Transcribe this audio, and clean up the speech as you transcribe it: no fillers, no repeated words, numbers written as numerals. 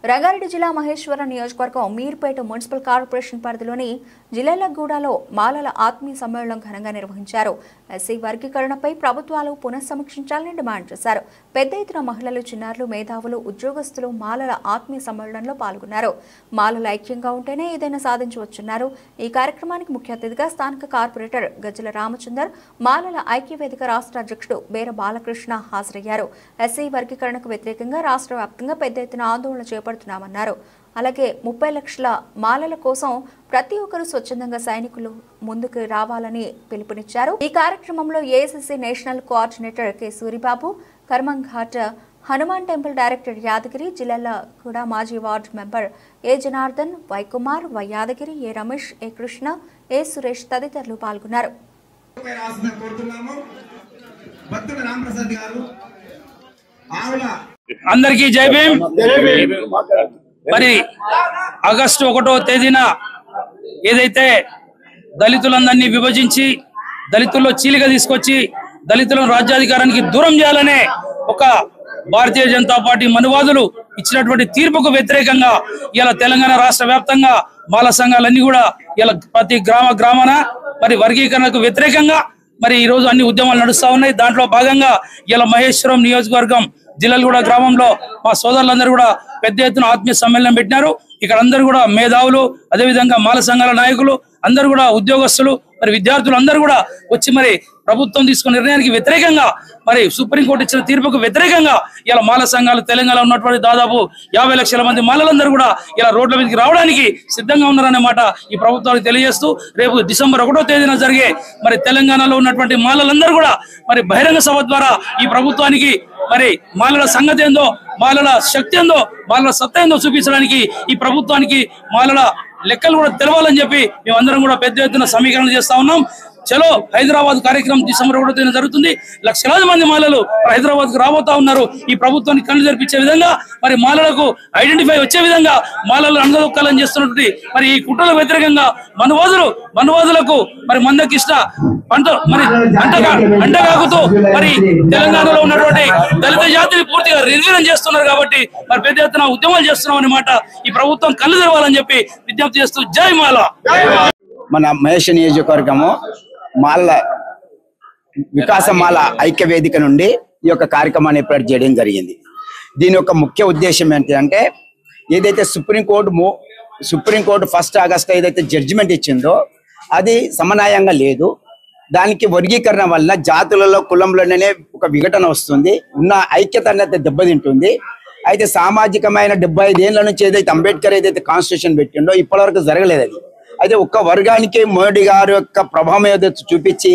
రంగారెడ్డి జిల్లా మహేశ్వరం నియోజకవర్గం Meerpet municipal corporation పరిధిలోని జిల్లెలగూడలో మాలల ఆత్మీయ సమ్మేళనం ఘనంగా నిర్వహించారు. ఎస్సీ వర్గీకరణపై ప్రభుత్వాలు పునఃసమీక్షించాలని డిమాండ్ చేశారు. పెద్ద ఎత్తున మహిళలు, చిన్నారులు, మేధావులు, ఉద్యోగస్తులు మాలల ఆత్మీయ సమ్మేళనంలో పాల్గొన్నారు. మాలలు ఐక్యంగా ఉంటేనే ఏదైనా సాధించవచ్చున్నారు. ఈ కార్యక్రమానికి ముఖ్య అతిథిగా స్థానిక కార్పొరేటర్ గజ్జల రామచందర్, మాలల ఐక్యవేదిక రాష్ట్ర అధ్యక్షుడు బేర బాలకృష్ణ హాజరయ్యారు. ఎస్సీ వర్గీకరణకు వ్యతిరేకంగా రాష్ట్ర వ్యాప్తంగా పెద్ద ఎత్తున ఆందోళన చేపడుతున్నామన్నారు. అలాగే 30 లక్షల మాలల కోసం ప్రతి ఒక్కరూ స్వచ్ఛందంగా సైనికులు ముందుకు రావాలని పిలుపునిచ్చారు. ఈ కార్యక్రమంలో AICC national coordinator K Suribabu, Karmanghat Hanuman temple director Yadagiri, జిల్లాల కూడా మాజీ ward member A Janardhan, Y Kumar, Y Yadagiri, A Ramesh, A Krishna, A Suresh తదితరులు పాల్గొన్నారు. అందరికీ జై భీమ్. మరి ఆగస్టు 1వ తేదీన ఏదైతే దళితులందరినీ విభజించి దళితుల్లో చీలిక తీసుకొచ్చి దళితులను రాజ్యాధికారానికి దూరం చేయాలనే ఒక భారతీయ జనతా పార్టీ మనువాదులు ఇచ్చినటువంటి తీర్పుకు వ్యతిరేకంగా ఇలా తెలంగాణ రాష్ట్ర వ్యాప్తంగా మాల సంఘాలన్నీ కూడా ఇలా ప్రతి గ్రామాన మరి వర్గీకరణకు వ్యతిరేకంగా మరి ఈ రోజు అన్ని ఉద్యమాలు నడుస్తా ఉన్నాయి. దాంట్లో భాగంగా ఇలా మహేశ్వరం నియోజకవర్గం జిల్లెలగూడ గ్రామంలో మా సోదరులందరూ కూడా పెద్ద ఎత్తున ఆత్మీయ సమ్మేళనం పెట్టినారు. ఇక్కడ అందరూ కూడా మేధావులు, అదేవిధంగా మాల సంఘాల నాయకులు అందరూ కూడా, ఉద్యోగస్తులు, మరి విద్యార్థులు అందరూ కూడా వచ్చి మరి ప్రభుత్వం తీసుకున్న నిర్ణయానికి వ్యతిరేకంగా, మరి సుప్రీంకోర్టు ఇచ్చిన తీర్పుకు వ్యతిరేకంగా ఇలా మాల సంఘాలు తెలంగాణలో ఉన్నటువంటి దాదాపు 50 లక్షల మంది మాలలందరూ కూడా ఇలా రోడ్ల మీదకి రావడానికి సిద్ధంగా ఉన్నారనే మాట ఈ ప్రభుత్వానికి తెలియజేస్తూ రేపు డిసెంబర్ 1వ తేదీన జరిగే మరి తెలంగాణలో ఉన్నటువంటి మాలలందరూ కూడా మరి బహిరంగ సభ ద్వారా ఈ ప్రభుత్వానికి మరి మాలల సంగతి ఏందో, మాలల శక్తి ఏందో, మాలల సత్తా ఏందో చూపించడానికి ఈ ప్రభుత్వానికి మాలల లెక్కలు కూడా తెలవాలని చెప్పి మేమందరం కూడా పెద్ద ఎత్తున సమీకరణ చేస్తా ఉన్నాం. చలో హైదరాబాద్ కార్యక్రమం డిసెంబర్ 1వ తేదీన జరుగుతుంది. లక్షలాది మంది మాలలు హైదరాబాద్ కు రాబోతా ఉన్నారు. ఈ ప్రభుత్వాన్ని కళ్ళు జరిపించే విధంగా, మరి మాలలకు ఐడెంటిఫై వచ్చే విధంగా మాలలు అంగదొక్కాలని చేస్తున్నటువంటి మరి ఈ కుట్రలకు వ్యతిరేకంగా మనువాదులకు మరి మందకిష్ట మరి అంటగాకుతూ మరి తెలంగాణలో ఉన్నటువంటి దళిత జాతిని పూర్తిగా నిర్వీర్యం చేస్తున్నారు. కాబట్టి మరి పెద్ద ఎత్తున ఉద్యమాలు చేస్తున్నాం అన్నమాట. ఈ ప్రభుత్వం కళ్ళు తెరవాలని చెప్పి విజ్ఞప్తి చేస్తూ జై మాల. మన మహేష్ నియోజకవర్గము మాల వికాసమాల ఐక్య వేదిక నుండి ఈ యొక్క కార్యక్రమాన్ని ఏర్పాటు చేయడం జరిగింది. దీని యొక్క ముఖ్య ఉద్దేశం ఏంటంటే, ఏదైతే సుప్రీంకోర్టు 1 ఆగస్టు ఏదైతే జడ్జిమెంట్ ఇచ్చిందో అది సమన్వయంగా లేదు. దానికి వర్గీకరణ వల్ల జాతులలో, కులంలోనే ఒక విఘటన వస్తుంది, ఉన్న ఐక్యత అనేది దెబ్బతింటుంది. అయితే సామాజికమైన 75 ఏళ్ల నుంచి ఏదైతే అంబేద్కర్ ఏదైతే కాన్స్టిట్యూషన్ పెట్టిండో ఇప్పటివరకు జరగలేదు అది. అయితే ఒక్క వర్గానికి మోడీ గారి యొక్క ప్రభావం ఏదైతే చూపించి